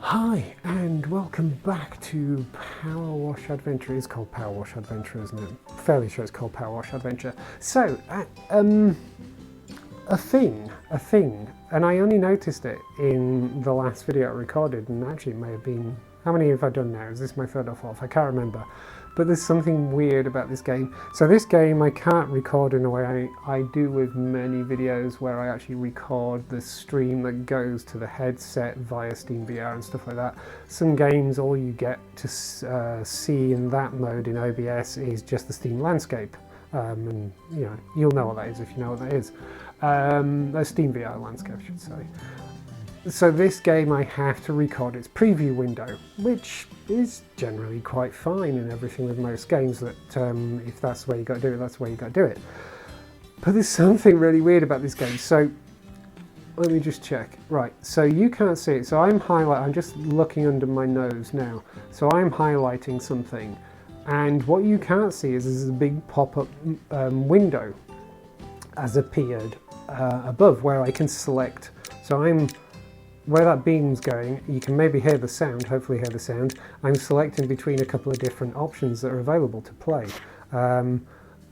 Hi and welcome back to Powerwash Adventure. It's called Powerwash Adventure, isn't it? Fairly sure it's called Powerwash Adventure. So, a thing, and I only noticed it in the last video I recorded, and actually it may have been, how many have I done now? Is this my third or fourth? I can't remember. But there's something weird about this game. So this game I can't record in a way I do with many videos where I actually record the stream that goes to the headset via SteamVR and stuff like that. Some games, all you get to see in that mode in OBS is just the Steam landscape. And you know, you'll know what that is if you know what that is. A SteamVR landscape, I should say. So this game I have to record its preview window, which is generally quite fine and everything with most games, that if that's the way you got to do it, that's the way you got to do it. But there's something really weird about this game. So let me just check. Right, so you can't see it. So I'm just looking under my nose now. So I'm highlighting something, and what you can't see is there's a big pop-up window has appeared above where I can select. So where that beam's going, you can maybe hear the sound, hopefully hear the sound. I'm selecting between a couple of different options that are available to play.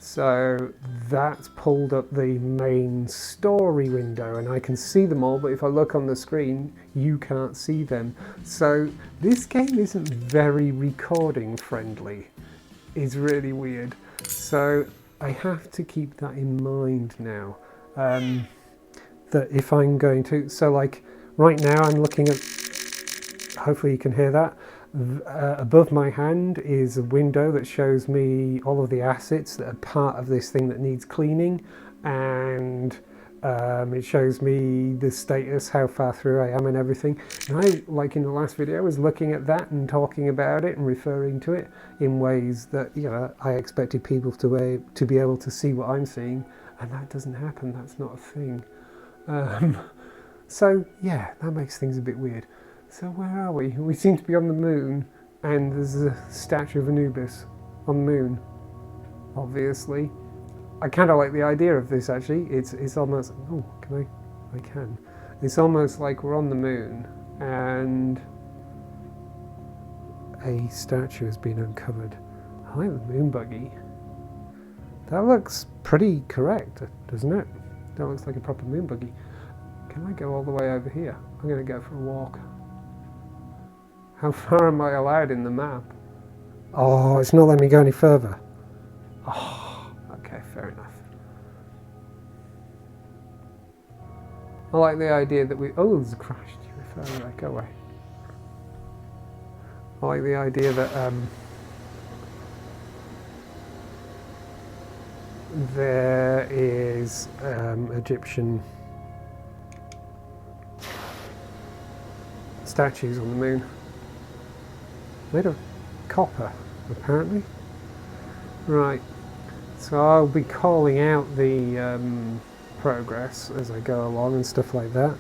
So that's pulled up the main story window and I can see them all, but if I look on the screen, you can't see them. So this game isn't very recording friendly. It's really weird. So I have to keep that in mind now. That if I'm going to, so like, right now I'm looking at, hopefully you can hear that, above my hand is a window that shows me all of the assets that are part of this thing that needs cleaning, and it shows me the status, how far through I am and everything. And I, like in the last video, was looking at that and talking about it and referring to it in ways that, you know, I expected people to be able to see what I'm seeing, and that doesn't happen. That's not a thing. So yeah, that makes things a bit weird. So where are we? We seem to be on the moon, and there's a statue of Anubis on the moon, obviously. I kind of like the idea of this actually. It's almost, oh, I can. It's almost like we're on the moon and a statue has been uncovered. I like the moon buggy. That looks pretty correct, doesn't it? That looks like a proper moon buggy. Can I go all the way over here? I'm going to go for a walk. How far am I allowed in the map? Oh, it's not letting me go any further. Oh, okay, fair enough. I like the idea that oh, there's a crash. Right, go away. I like the idea that there is Egyptian statues on the moon, made of copper, apparently. Right, so I'll be calling out the progress as I go along and stuff like that.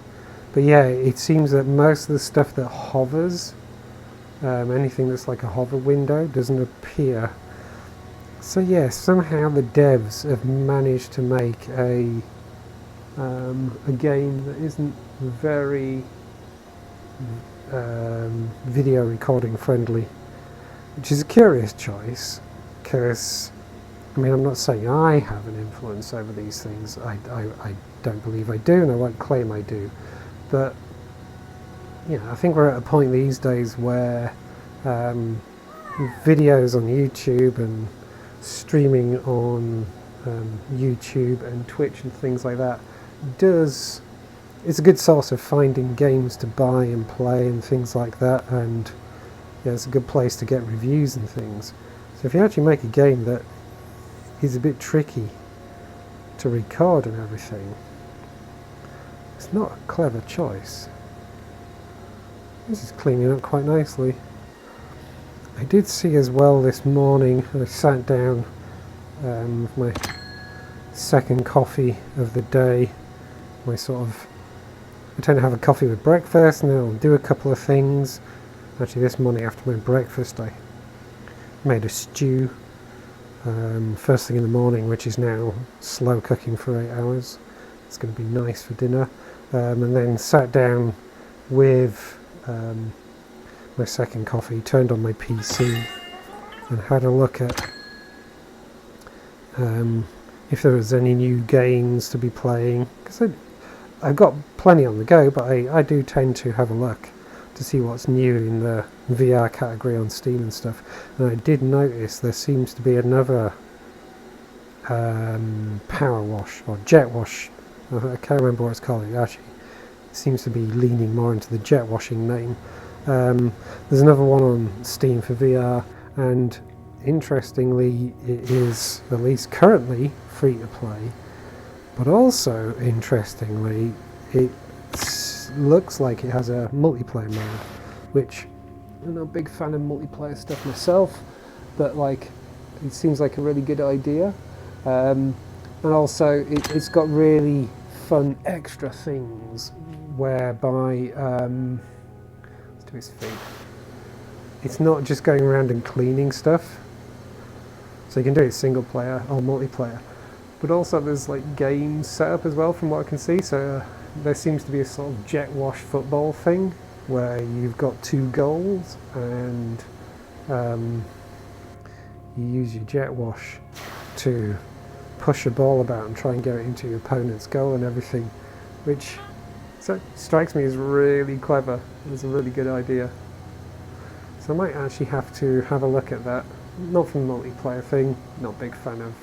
But yeah, it seems that most of the stuff that hovers, anything that's like a hover window, doesn't appear. So yeah, somehow the devs have managed to make a game that isn't very video recording friendly, which is a curious choice, because I mean, I'm not saying I have an influence over these things. I don't believe I do, and I won't claim I do, but you know, I think we're at a point these days where videos on YouTube and streaming on YouTube and Twitch and things like that it's a good source of finding games to buy and play and things like that, and yeah, it's a good place to get reviews and things. So if you actually make a game that is a bit tricky to record and everything, it's not a clever choice. This is cleaning up quite nicely. I did see as well this morning, I sat down with my second coffee of the day, I tend to have a coffee with breakfast and then I'll do a couple of things. Actually, this morning after my breakfast I made a stew first thing in the morning, which is now slow cooking for 8 hours. It's going to be nice for dinner. And then sat down with my second coffee, turned on my PC and had a look at if there was any new games to be playing, because I've got plenty on the go, but I do tend to have a look to see what's new in the VR category on Steam and stuff. And I did notice there seems to be another Powerwash or Jet Wash. I can't remember what it's called. It actually seems to be leaning more into the jet washing name. There's another one on Steam for VR, and interestingly it is, at least currently, free to play, but also interestingly it looks like it has a multiplayer mode, which I'm not a big fan of multiplayer stuff myself, but like it seems like a really good idea. And also it's got really fun extra things whereby let's do his feet. It's not just going around and cleaning stuff, so you can do it single player or multiplayer, but also there's like games set up as well from what I can see. So there seems to be a sort of jet wash football thing where you've got 2 goals and you use your jet wash to push a ball about and try and get it into your opponent's goal and everything, which strikes me as really clever. It's a really good idea. So I might actually have to have a look at that. Not from the multiplayer thing, not a big fan of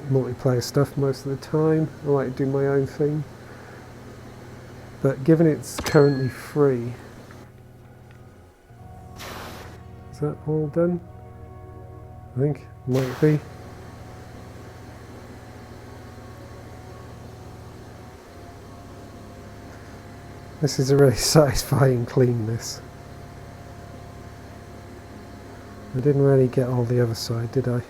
multiplayer stuff most of the time. I like to do my own thing. But given it's currently free, is that all done? I think might be. This is a really satisfying clean, this. I didn't really get all the other side, did I?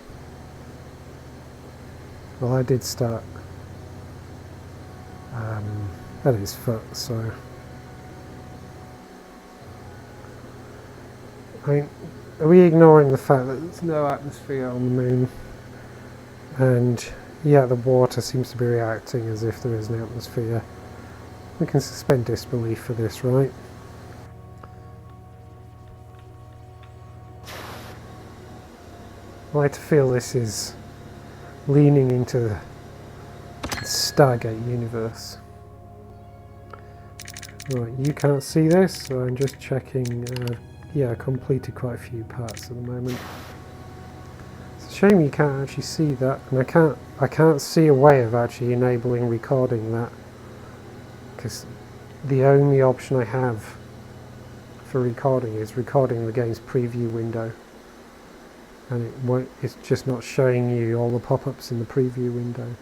Well, I did start at his foot, so are we ignoring the fact that there's no atmosphere on the moon? And yeah, the water seems to be reacting as if there is an atmosphere. We can suspend disbelief for this, right? I like to feel this is leaning into the Stargate universe. Right, you can't see this, so I'm just checking. Yeah, I completed quite a few parts at the moment. It's a shame you can't actually see that, and I can't see a way of actually enabling recording that, because the only option I have for recording is recording the game's preview window, and it's just not showing you all the pop-ups in the preview window.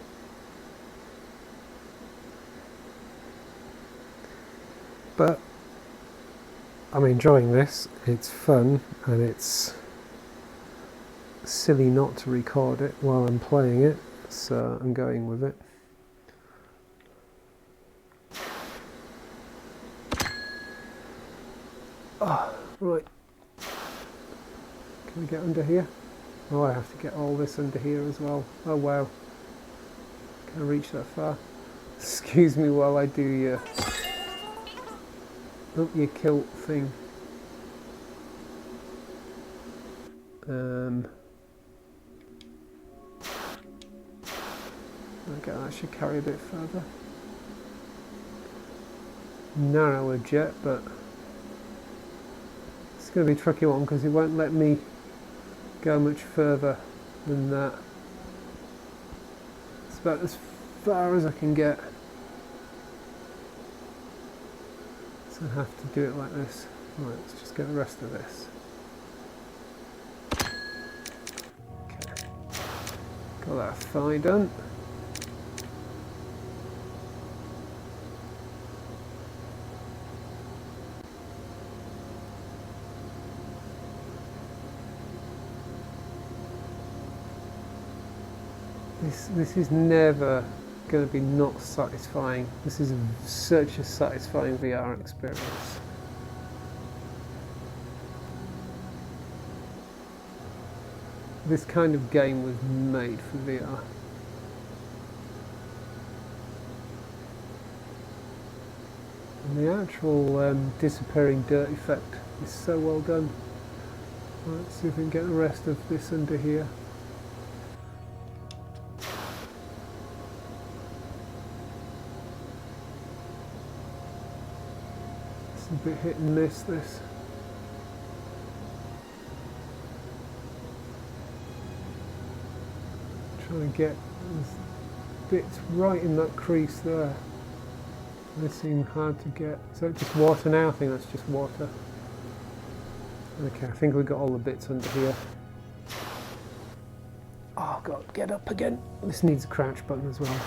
But I'm enjoying this. It's fun, and it's silly not to record it while I'm playing it, so I'm going with it. Oh, right. Can we get under here? Oh, I have to get all this under here as well. Oh wow. Can't reach that far. Excuse me while I do your kilt thing. Okay, that should carry a bit further. Narrower jet, but it's going to be a tricky one because it won't let me go much further than that. It's about as far as I can get. So I have to do it like this. Right, let's just get the rest of this. Okay. Got that thigh done. This is never going to be not satisfying. This is such a satisfying VR experience. This kind of game was made for VR. And the actual disappearing dirt effect is so well done. Let's see if we can get the rest of this under here. It's a bit hit and miss, this. Trying to get bits right in that crease there. They seem hard to get. Is that just water now? I think that's just water. Okay, I think we got all the bits under here. Oh god, get up again. This needs a crouch button as well.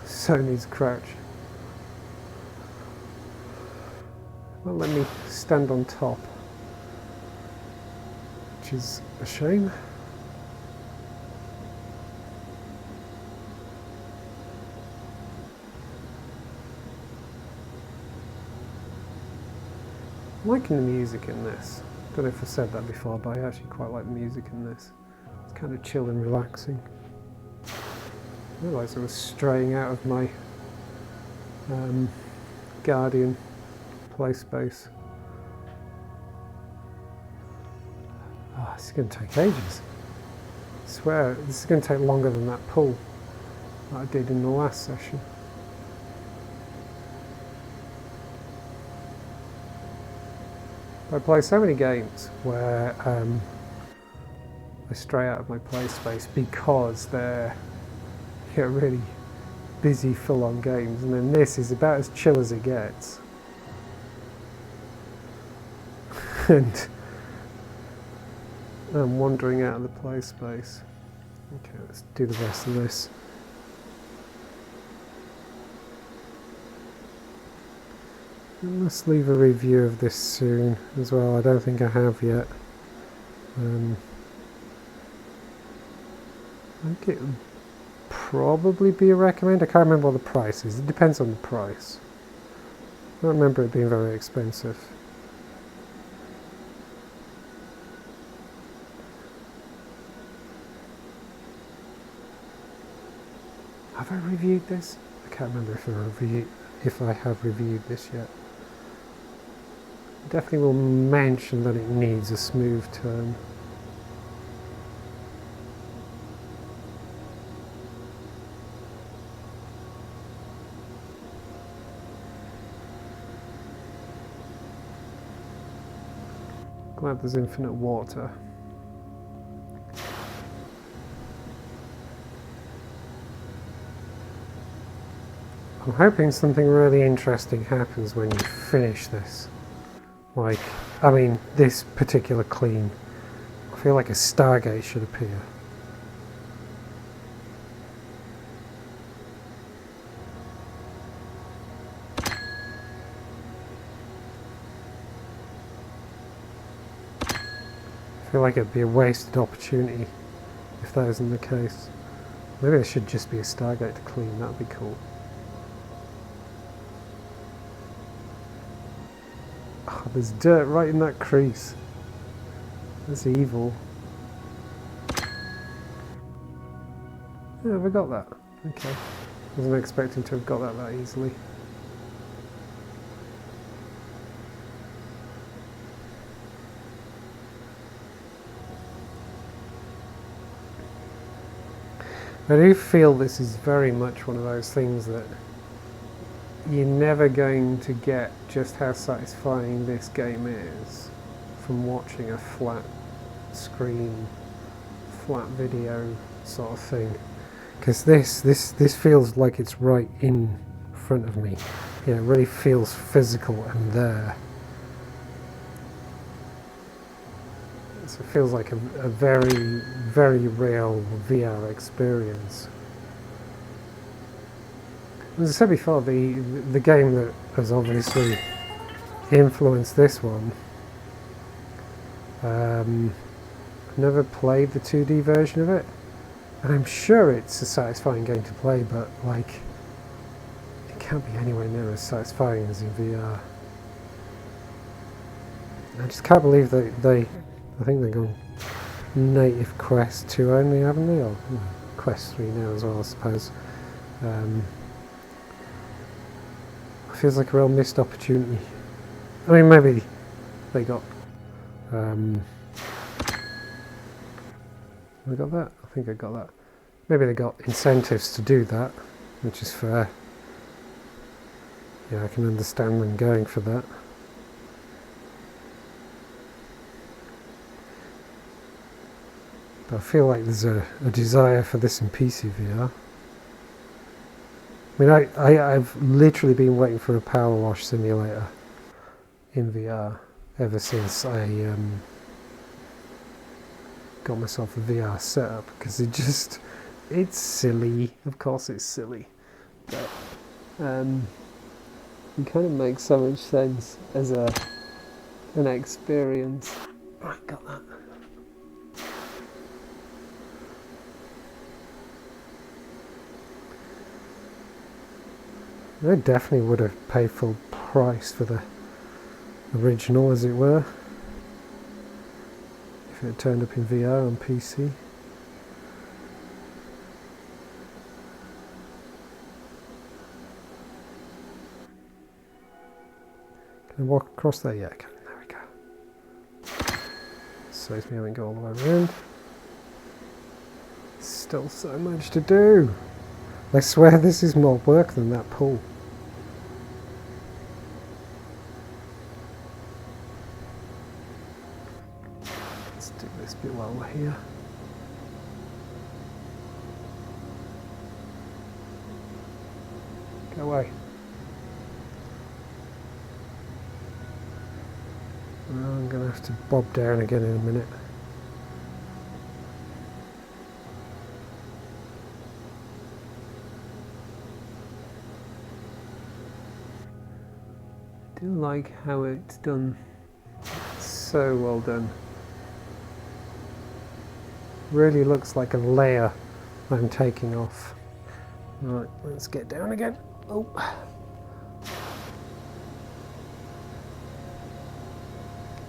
So needs a crouch. Well, let me stand on top, which is a shame. I'm liking the music in this. Don't know if I said that before, but I actually quite like the music in this. It's kind of chill and relaxing. I realised I was straying out of my Guardian play space. Oh, this is going to take ages. I swear, this is going to take longer than that pull that I did in the last session. I play so many games where I stray out of my play space because they're really busy, full-on games, and then this is about as chill as it gets. And I'm wandering out of the play space. Okay, let's do the rest of this. I must leave a review of this soon as well. I don't think I have yet. I think it would probably be a recommend. I can't remember what the price is. It depends on the price. I don't remember it being very expensive. Have I reviewed this? I can't remember if I have reviewed this yet. Definitely will mention that it needs a smooth turn. Glad there's infinite water. I'm hoping something really interesting happens when you finish this. Like, I mean, this particular clean. I feel like a Stargate should appear. I feel like it'd be a wasted opportunity if that isn't the case. Maybe there should just be a Stargate to clean, that'd be cool. Oh, there's dirt right in that crease. That's evil. Yeah, have I got that? Okay. Wasn't expecting to have got that easily. I do feel this is very much one of those things that you're never going to get just how satisfying this game is from watching a flat screen, flat video sort of thing. Because this feels like it's right in front of me. You know, it really feels physical and there. So it feels like a very, very real VR experience. As I said before, the game that has obviously influenced this one, I've never played the 2D version of it, and I'm sure it's a satisfying game to play, but like, it can't be anywhere near as satisfying as in VR. I just can't believe that I think they're going native Quest 2 only, haven't they? Or Quest 3 now as well, I suppose. feels like a real missed opportunity. I mean, maybe they got I got that? I think I got that. Maybe they got incentives to do that, which is fair. Yeah, I can understand them going for that. But I feel like there's a desire for this in PCVR. I mean, I've literally been waiting for a power wash simulator in VR ever since I got myself a VR setup, because it's silly. Of course it's silly, but it kind of makes so much sense as an experience. Right, got that. I definitely would have paid full price for the original, as it were, if it had turned up in VR on PC. Can I walk across there? Yeah, I can. There we go. Saves me having to go all the way around. Still so much to do. I swear this is more work than that pool. Let's do this bit while we're here. Go away. Well, I'm going to have to bob down again in a minute. I do like how it's done. It's so well done. Really looks like a layer I'm taking off. Right, let's get down again. Oh.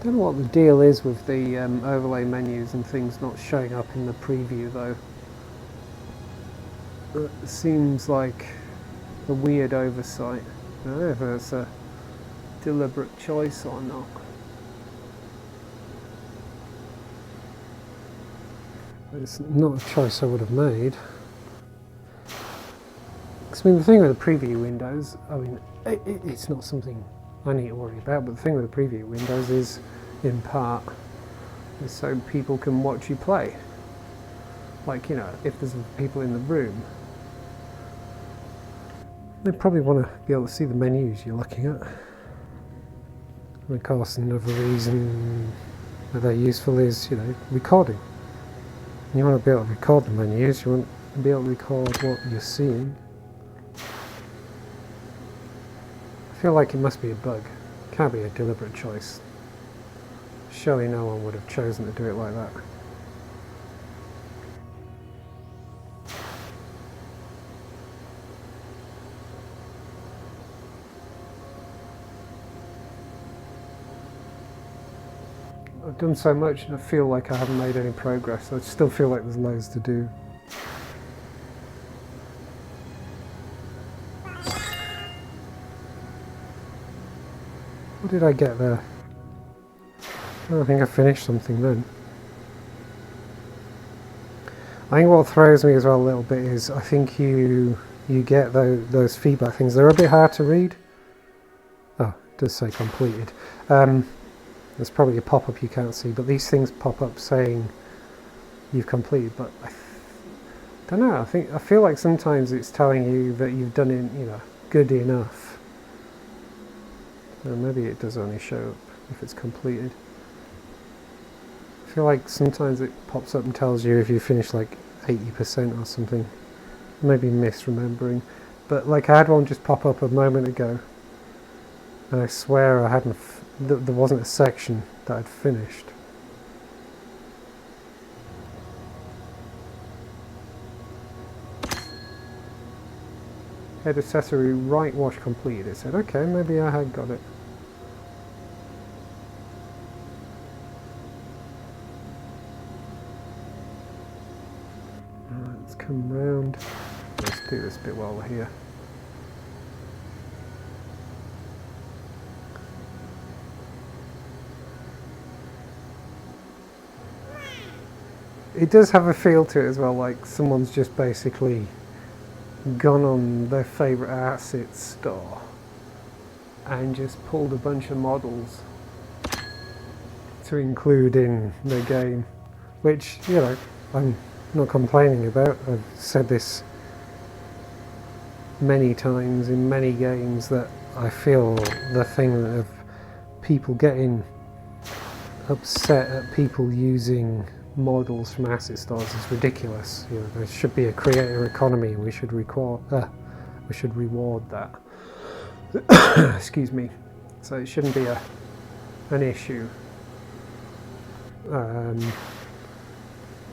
Don't know what the deal is with the overlay menus and things not showing up in the preview though. It seems like a weird oversight. I don't know if it's a deliberate choice or not. It's not a choice I would have made. Because I mean, the thing with the preview windows, I mean, it's not something I need to worry about, but the thing with the preview windows is, in part, is so people can watch you play. Like, you know, if there's people in the room, they probably want to be able to see the menus you're looking at. And of course, another reason that they're useful is, you know, recording. You want to be able to record the menus, you want to be able to record what you're seeing. I feel like it must be a bug. It can't be a deliberate choice. Surely no one would have chosen to do it like that. I've done so much and I feel like I haven't made any progress. I still feel like there's loads to do. What did I get there? I think I finished something then. I think what throws me as well a little bit is I think you get those feedback things. They're a bit hard to read. Oh, it does say completed. There's probably a pop-up you can't see, but these things pop up saying you've completed. But I don't know. I feel like sometimes it's telling you that you've done it, you know, good enough. Maybe it does only show up if it's completed. I feel like sometimes it pops up and tells you if you finish like 80% or something. Maybe misremembering. But like I had one just pop up a moment ago, and I swear I hadn't. There wasn't a section that I'd finished. Head accessory right wash completed. It said, okay, maybe I had got it. Let's come round. Let's do this bit while we're here. it does have a feel to it as well, like someone's just basically gone on their favourite asset store and just pulled a bunch of models to include in the game, which, you know, I'm not complaining about. I've said this many times in many games that I feel the thing of people getting upset at people using models from asset stores is ridiculous. You know, there should be a creator economy and we should reward that. Excuse me. So it shouldn't be an issue.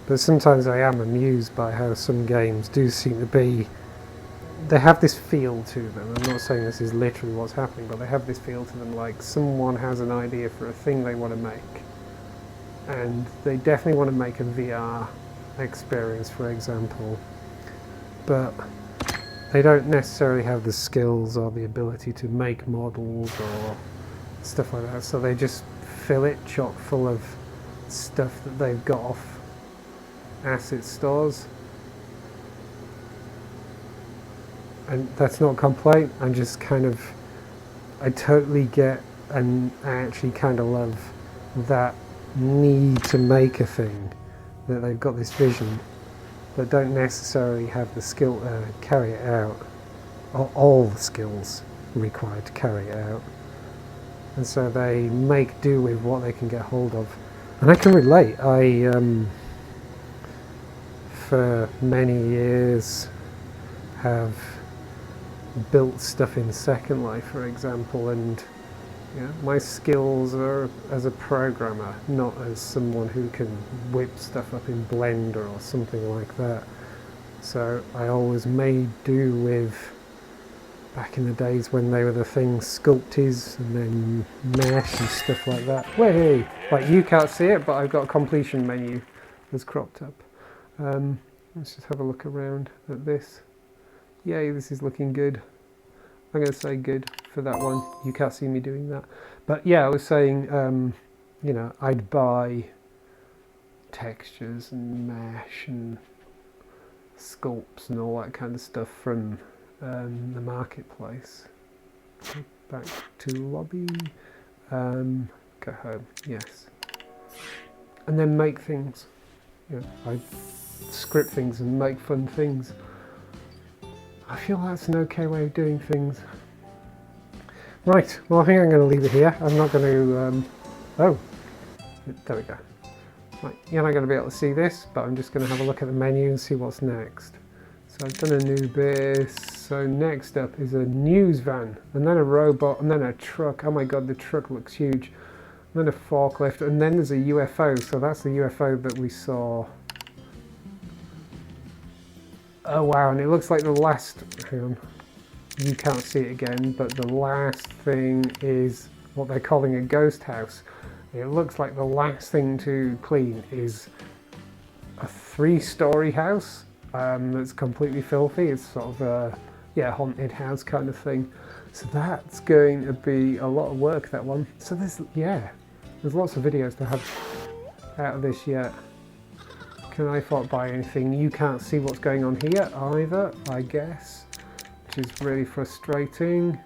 But sometimes I am amused by how some games do seem to be, they have this feel to them. I'm not saying this is literally what's happening, but they have this feel to them, like someone has an idea for a thing they want to make, and they definitely want to make a VR experience, for example, but they don't necessarily have the skills or the ability to make models or stuff like that, so they just fill it chock full of stuff that they've got off asset stores. And that's not a complaint, I'm just kind of, I totally get, and I actually kind of love that need to make a thing, that they've got this vision but don't necessarily have the skill to carry it out, or all the skills required to carry it out, and so they make do with what they can get hold of. And I can relate. I for many years have built stuff in Second Life, for example, and yeah, my skills are as a programmer, not as someone who can whip stuff up in Blender or something like that. So I always made do with, back in the days when they were the things, sculpties and then mesh and stuff like that. Way, like you can't see it, but I've got a completion menu that's cropped up. Let's just have a look around at this. Yay, this is looking good. I'm going to say good for that one. You can't see me doing that. But yeah, I was saying, you know, I'd buy textures and mesh and sculpts and all that kind of stuff from the marketplace. Back to lobby. Go home, yes. And then make things. You know, I script things and make fun things. I feel that's an okay way of doing things. Right, well I think I'm going to leave it here. I'm not going to, oh, there we go. Right, you're not going to be able to see this, but I'm just going to have a look at the menu and see what's next. So I've done Anubis, so next up is a news van, and then a robot, and then a truck. Oh my god, the truck looks huge. And then a forklift, and then there's a UFO, so that's the UFO that we saw. Oh wow, and it looks like the last, hang on, you can't see it again, but the last thing is what they're calling a ghost house. It looks like the last thing to clean is a 3-story house that's completely filthy. It's sort of a, yeah, haunted house kind of thing. So that's going to be a lot of work, that one. So there's, yeah, there's lots of videos to have out of this yet. Can I not buy anything? You can't see what's going on here either, I guess, which is really frustrating.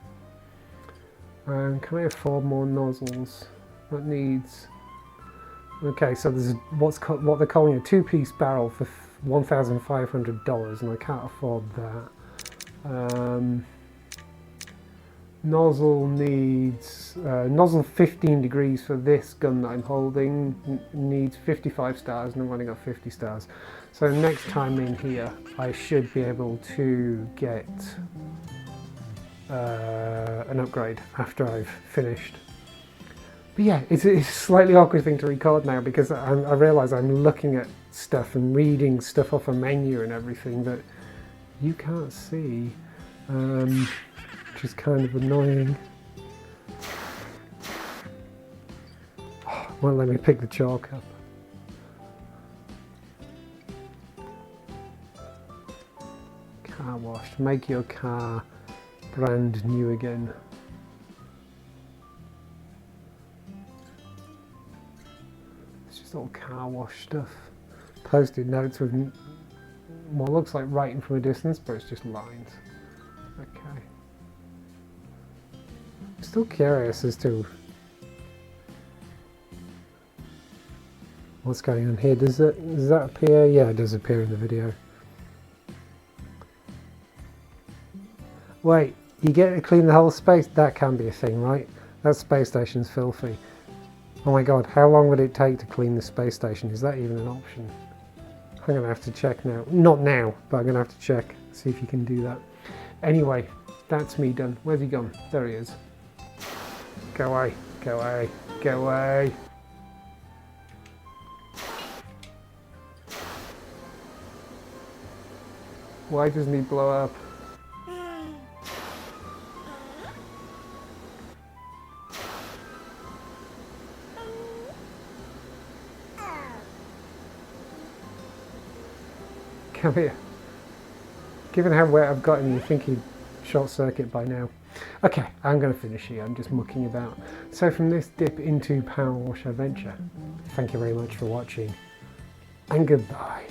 Can I afford more nozzles? That needs... Okay, so there's what they're calling a 2-piece barrel for $1,500, and I can't afford that. Nozzle needs nozzle 15 degrees for this gun that I'm holding, needs 55 stars, and I've only got 50 stars. So next time in here I should be able to get an upgrade after I've finished. But yeah, it's a slightly awkward thing to record now because I realise I'm looking at stuff and reading stuff off a menu and everything that you can't see. Which is kind of annoying. Oh, won't let me pick the chalk up. Car wash. Make your car brand new again. It's just all car wash stuff. post-it notes with what looks like writing from a distance, but it's just lines. Okay. I'm still curious as to what's going on here. Does that appear? Yeah, it does appear in the video. Wait, you get to clean the whole space? That can be a thing, right? That space station's filthy. Oh my god, how long would it take to clean the space station? Is that even an option? I'm going to have to check now. Not now, but I'm going to have to check, see if you can do that. Anyway, that's me done. Where's he gone? There he is. Go away, go away, go away. Why doesn't he blow up? Come here. Given how wet I've got him, you think he'd short circuit by now. Okay, I'm going to finish here. I'm just mucking about. So from this dip into Powerwash Adventure, thank you very much for watching, and goodbye.